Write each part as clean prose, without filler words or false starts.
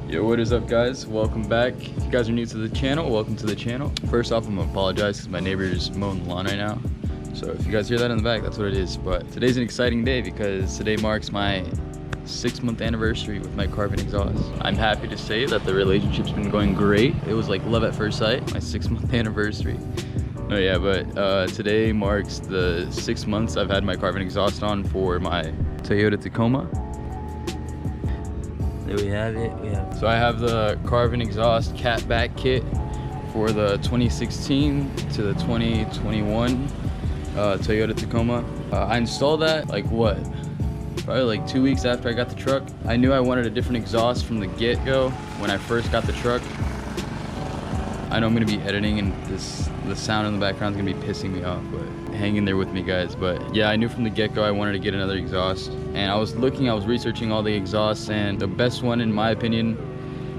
Yo, what is up, guys? Welcome back. If you guys are new to the channel, welcome to the channel. First off, I'm gonna apologize because my neighbor is mowing the lawn right now. So if you guys hear that in the back, that's what it is. But today's an exciting day because today marks my 6-month anniversary with my Carven exhaust. I'm happy to say that the relationship's been going great. It was like love at first sight, my 6-month anniversary. No, yeah, but today marks the 6 months I've had my Carven exhaust on for my Toyota Tacoma. There we have it. So I have the Carven exhaust catback kit for the 2016 to the 2021 Toyota Tacoma. I installed that like what? Probably like 2 weeks after I got the truck. I knew I wanted a different exhaust from the get-go when I first got the truck. I know I'm gonna be editing and the sound in the background is gonna be pissing me off, but hang in there with me, guys. But yeah, I knew from the get-go I wanted to get another exhaust, and I was researching all the exhausts, and the best one in my opinion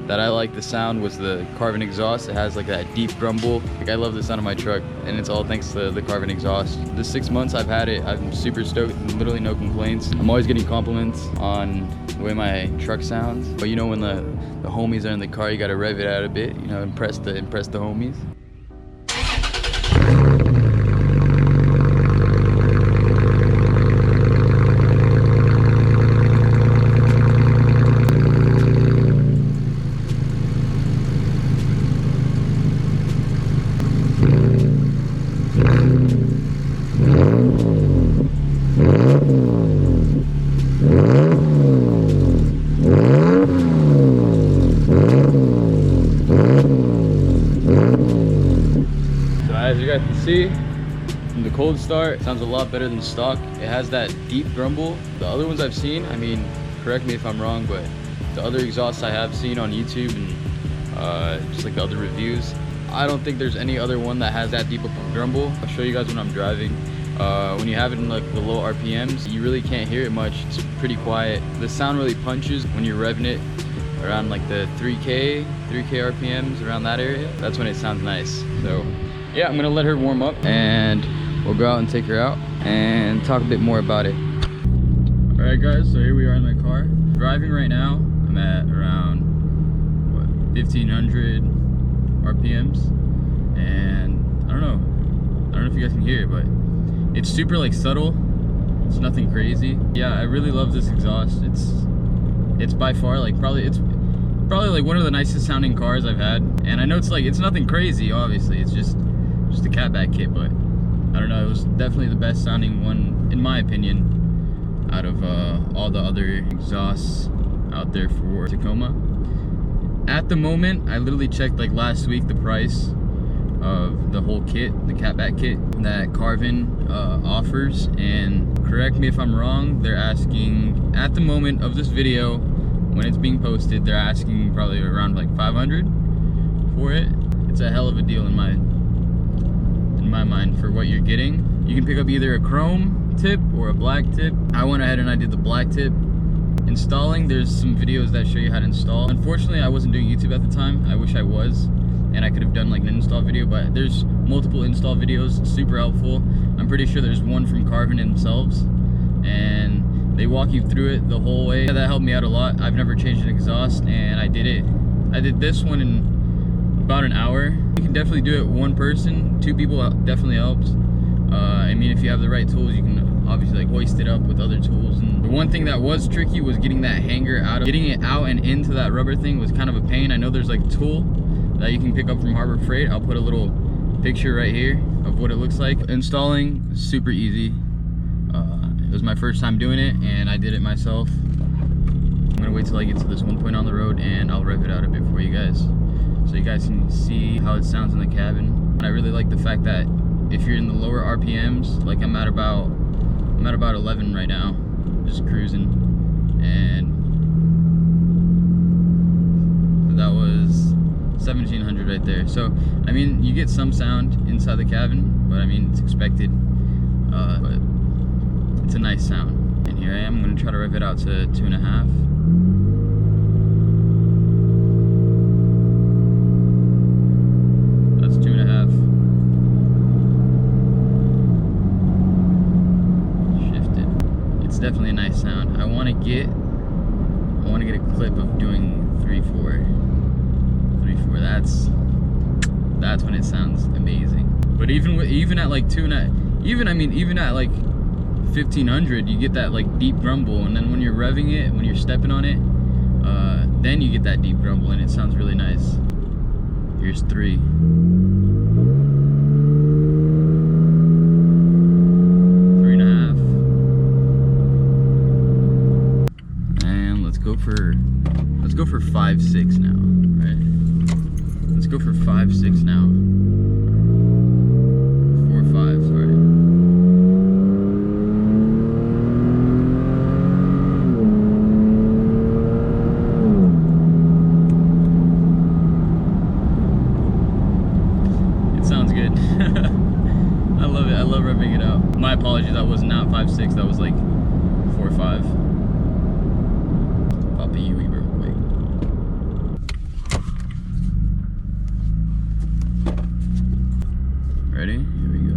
that I like the sound was the Carven exhaust. It has like that deep grumble. Like, I love the sound of my truck, and it's all thanks to the Carven exhaust. The 6 months I've had it, I'm super stoked, literally no complaints. I'm always getting compliments on the way my truck sounds. But you know, when the homies are in the car, you gotta rev it out a bit, you know, impress the homies. As you guys can see, from the cold start, it sounds a lot better than stock. It has that deep grumble. The other ones I've seen, I mean, correct me if I'm wrong, but the other exhausts I have seen on YouTube and just like the other reviews, I don't think there's any other one that has that deep of a grumble. I'll show you guys when I'm driving. When you have it in like the low RPMs, you really can't hear it much. It's pretty quiet. The sound really punches when you're revving it around like the 3K RPMs, around that area. That's when it sounds nice. So yeah, I'm gonna let her warm up and we'll go out and take her out and talk a bit more about it. All right, guys, so here we are in my car. Driving right now, I'm at around, what, 1500 RPMs. And I don't know if you guys can hear it, but it's super like subtle. It's nothing crazy. Yeah, I really love this exhaust. It's by far like probably like one of the nicest sounding cars I've had. And I know it's nothing crazy, obviously. It's just a catback kit, but I don't know, it was definitely the best sounding one in my opinion out of all the other exhausts out there for Tacoma. At the moment, I literally checked like last week the price of the whole kit, the catback kit that Carven offers, and correct me if I'm wrong, they're asking at the moment of this video when it's being posted, they're asking probably around like 500 for it. It's a hell of a deal in my mind for what you're getting. You can pick up either a chrome tip or a black tip. I went ahead and I did the black tip. Installing, there's some videos that show you how to install. Unfortunately, I wasn't doing YouTube at the time. I wish I was, and I could have done like an install video, but there's multiple install videos, super helpful. I'm pretty sure there's one from Carven themselves, and they walk you through it the whole way. That helped me out a lot. I've never changed an exhaust, and I did this one in about an hour. You can definitely do it one person. 2 people definitely helps. I mean, if you have the right tools, you can obviously like hoist it up with other tools. And the one thing that was tricky was getting that hanger out. Getting it out and into that rubber thing was kind of a pain. I know there's like a tool that you can pick up from Harbor Freight. I'll put a little picture right here of what it looks like. Installing, super easy. It was my first time doing it, and I did it myself. I'm gonna wait till I get to this one point on the road, and I'll rev it out a bit for you guys, so you guys can see how it sounds in the cabin. I really like the fact that if you're in the lower RPMs, like I'm at about 11 right now, just cruising, and that was 1700 right there. So I mean, you get some sound inside the cabin, but I mean, it's expected, but it's a nice sound. And here I am, I'm gonna try to rev it out to 2.5. Definitely a nice sound. I want to get a clip of doing 3/4. that's when it sounds amazing. But even at like even at like 1500, you get that like deep grumble, and then when you're revving it, when you're stepping on it, then you get that deep grumble, and it sounds really nice. Here's 3. 3.5. And let's go for 5.6 now, right? Let's go for 5.6 now. 4.5, sorry. I love revving it out. My apologies, that was not 5.6, that was like 4.5. Pop the UE real quick. Ready? Here we go.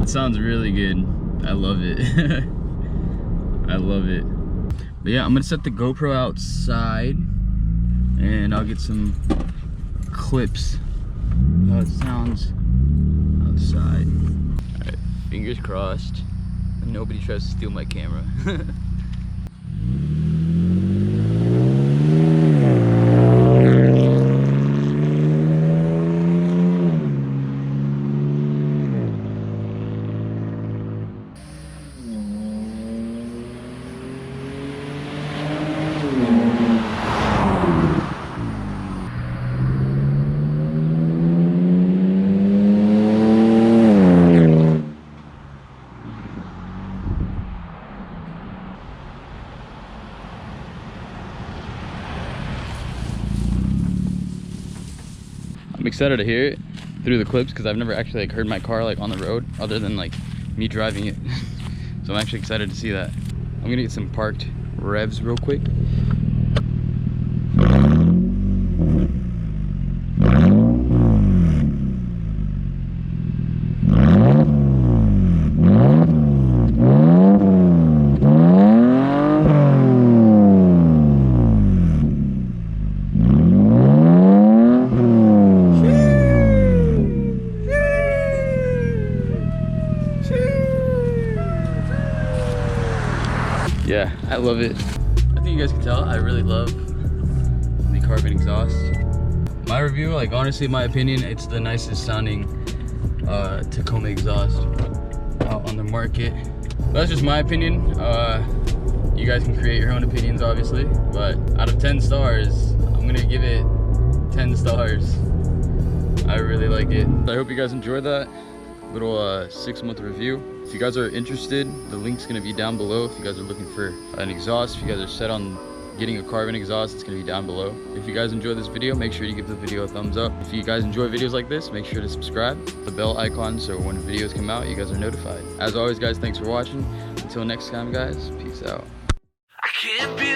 Sounds really good. I love it. I love it. But yeah, I'm gonna set the GoPro outside and I'll get some clips of how it sounds outside. Alright, fingers crossed nobody tries to steal my camera. I'm excited to hear it through the clips because I've never actually like heard my car like on the road other than like me driving it. So I'm actually excited to see that. I'm gonna get some parked revs real quick. Yeah, I love it. I think you guys can tell I really love the Carven exhaust. My review, like honestly, in my opinion, it's the nicest sounding Tacoma exhaust out on the market. That's just my opinion. You guys can create your own opinions, obviously. But out of 10 stars, I'm gonna give it 10 stars. I really like it. I hope you guys enjoyed that little 6-month review. If you guys are interested, the link's gonna be down below. If you guys are looking for an exhaust, if you guys are set on getting a Carven exhaust, it's gonna be down below. If you guys enjoyed this video, make sure you give the video a thumbs up. If you guys enjoy videos like this, make sure to subscribe, the bell icon, so when videos come out, you guys are notified. As always, guys, thanks for watching. Until next time, guys, peace out. I can't be